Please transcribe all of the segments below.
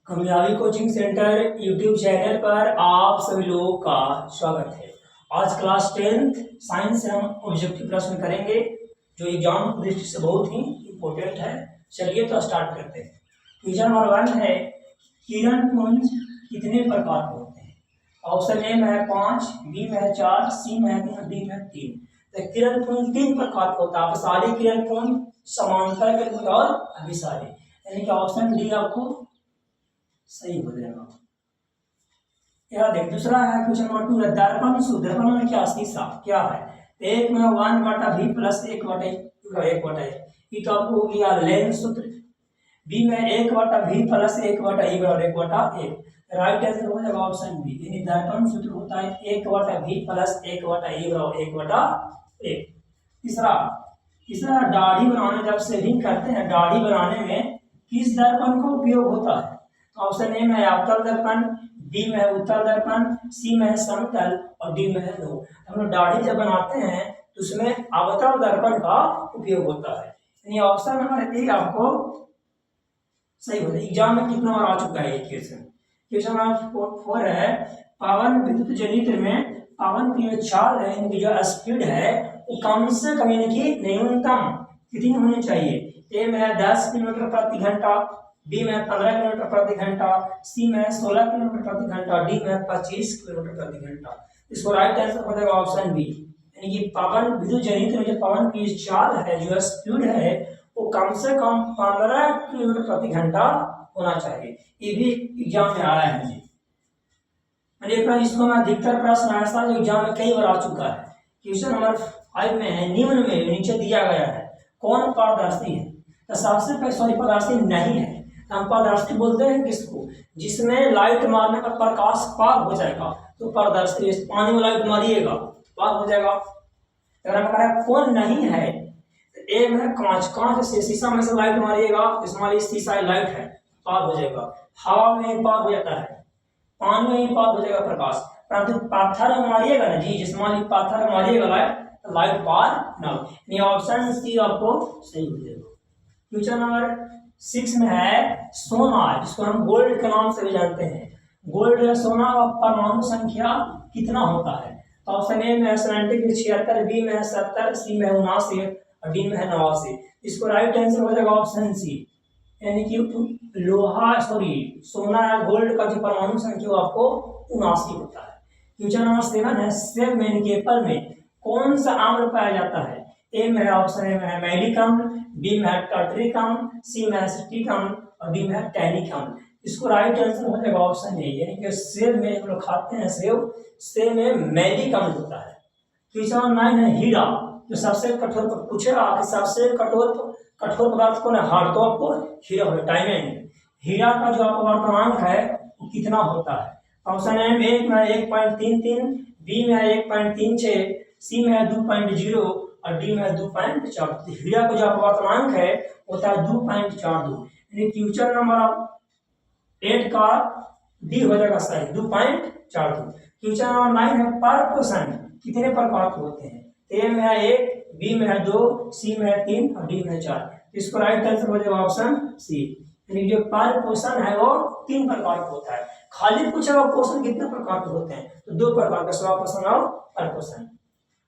कामयाबी coaching centre YouTube channel पर आप सभी लोगों का स्वागत है। आज क्लास 10th साइंस से हम ऑब्जेक्टिव प्रश्न करेंगे जो एग्जाम की दृष्टि से बहुत ही इम्पोर्टेंट है। चलिए तो स्टार्ट करते हैं। क्वेश्चन नंबर 1 है, किरण पुंज कितने प्रकार के होते हैं? ऑप्शन ए में है 5, बी में है 4, सी में है 3, डी में है 3। तो किरण पुंज 3 प्रकार का होता है। अपसारी किरण पुंज, समांतर किरण पुंज और अभिसारी, यानी कि ऑप्शन डी आपको सही हो जाएगा। यह देख दूसरा है क्वेश्चन नंबर 2 है, दर्पण शुद्ध दर्पण में क्या शीशा क्या है? तो एक में 1/v प्लस 1/1 ये तो आपको हो गया लेंस सूत्र। बी में 1/v प्लस 1/1 राइट आंसर हो जाएगा ऑप्शन बी, यानी दर्पण सूत्र होता है 1/v प्लस 1/1। तीसरा दाढ़ी बनाने जब शेविंग करते हैं, दाढ़ी बनाने में किस दर्पण का उपयोग होता है? ऑप्शन ए में है अवतल दर्पण, बी में है उत्तल दर्पण, सी में है समतल और डी में है लो। हम लोग दाढ़ी जब बनाते हैं तो उसमें अवतल दर्पण का उपयोग होता है, यानी ऑप्शन नंबर ए आपको सही हो जाए। एग्जाम में कितना बार आ चुका है ये क्वेश्चन। क्वेश्चन नंबर 4 है, पवन विद्युत जनित्र में पवन की जो चाल है, इनकी जो स्पीड है वो कम से कम इनकी न्यूनतम कितनी होनी चाहिए? ए में है 10 किलोमीटर प्रति घंटा, बी में 15 किलोमीटर प्रति घंटा, सी में 16 किलोमीटर प्रति घंटा, डी में 25 किलोमीटर प्रति घंटा। इसको राइट आंसर हो जाएगा ऑप्शन बी, यानी कि पवन विद्युत जनित्र में जो पवन की चाल है, जो स्पीड है वो कम से कम 15 किलोमीटर प्रति घंटा होना चाहिए। ये भी एग्जाम में आया है जी। इसको में अधिकतर प्रश्न ऐसा जो एग्जाम में कई बार आ चुका है। क्वेश्चन नंबर 5 में है, निम्न में नीचे दिया गया है कौन पारदर्शी है? तो सबसे पहले सॉरी पारदर्शी नहीं है। हम पारदर्शी बोलते हैं किसको? जिसमें लाइट मारने पर प्रकाश पार हो जाएगा तो पारदर्शी। पानी में लाइट मारिएगा पार हो जाएगा। अगर हम कह रहे कौन नहीं है, तो ए में कांच से शीशा में से लाइट मारिएगा, इसमें शीशा लाइट है पार हो जाएगा। हवा में पार हो जाता है, पानी में ही पार हो जाएगा प्रकाश। परंतु पत्थर में मारिएगा ना जी, जिसमें पत्थर में मारिएगा लाइट पार ना हो। ऑप्शन सी आपको सही हो जाएगा। क्वेश्चन नंबर 6 में है, सोना जिसको हम गोल्ड के नाम से भी जानते हैं, गोल्ड या सोना का परमाणु संख्या कितना होता है? तो ऑप्शन ए में 76, बी में 70, सी में 79 और डी में 89। इसको राइट आंसर हो जाएगा ऑप्शन सी, यानी कि सोना या गोल्ड का जो परमाणु संख्या आपको 79 होता है। क्वेश्चन नंबर 7 है, सेब में एप्पल में कौन सा आम्ल पाया जाता है? ए में ऑप्शन ए में है मैलिकम, बी में है टार्टरिकम, सी में है एसिटिकम और डी में है टैनिकम। इसको राइट आंसर हो जाएगा ऑप्शन ए, यानी कि सेब में हम लोग खाते हैं सेब में मैलिकम होता है। क्वेश्चन नंबर 9 है, हीरा जो सबसे कठोर पूछेगा कि सबसे कठोर पदार्थ कौन है? हार्ड, तो आपको हीरा होगा डायमंड। हीरा का जो आपका वर्तमांक है वो कितना होता है? ऑप्शन ए में 1.33, बी में 1.36, सी में 2.0 और डी में 2.4। हीरा का जो वर्तमांक है होता है 2.42, यानी क्वेश्चन नंबर 8 का डी हो जाएगा सही 2.42। क्वेश्चन नंबर 9 है, परपोषण कितने प्रकार के होते हैं? ए में 1, बी में 2, सी में 3 और डी में 4। इसको राइट आंसर हो जाएगा ऑप्शन सी, यानी जो परपोषण है वो 3 प्रकार का होता है। खाली पूछेगा पोषण कितने प्रकार के होते हैं, तो 2 प्रकार का, स्वपोषण और परपोषण।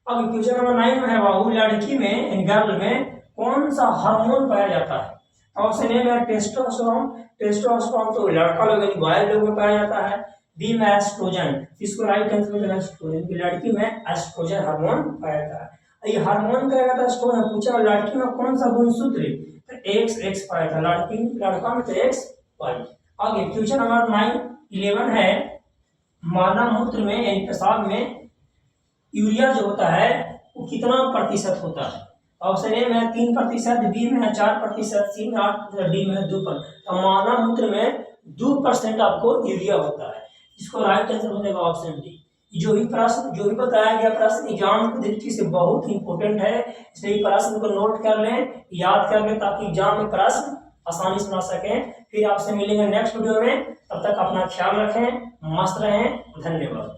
अब क्वेश्चन नंबर 9 में है, बाबू लड़की में गर्ल में कौन सा हार्मोन पाया जाता है? ऑप्शन ए में टेस्टोस्टेरोन तो लड़का लोग यानी बॉय लोग में पाया जाता है, बी में एस्ट्रोजन। इसको राइट आंसर हो जाएगा एस्ट्रोजन, की लड़की में एस्ट्रोजन हार्मोन पाया जाता है। ये हार्मोन का एस्ट्रोजन पूछा लड़की में कौन सा गुणसूत्र? तो एक्स पाया था, लड़का में तो एक्स वाई। आगे क्वेश्चन नंबर 11 है, मानव मूत्र में यानी पेशाब में यूरिया जो होता है वो कितना प्रतिशत होता है? ऑप्शन ए में 3%, बी में 4%, सी में 8%, डी में 2%। तो मानव मूत्र में 2% आपको यूरिया होता है। इसको राइट आंसर हो जाएगा ऑप्शन डी। जो भी बताया गया प्रश्न एग्जाम की दृष्टि से बहुत इंपॉर्टेंट है, इसलिए प्रश्न को नोट कर लें, याद कर लें, ताकि एग्जाम में प्रश्न आसानी से बना सकें। फिर आपसे मिलेंगे नेक्स्ट वीडियो में, तब तक अपना ख्याल रखें, मस्त रहें, धन्यवाद।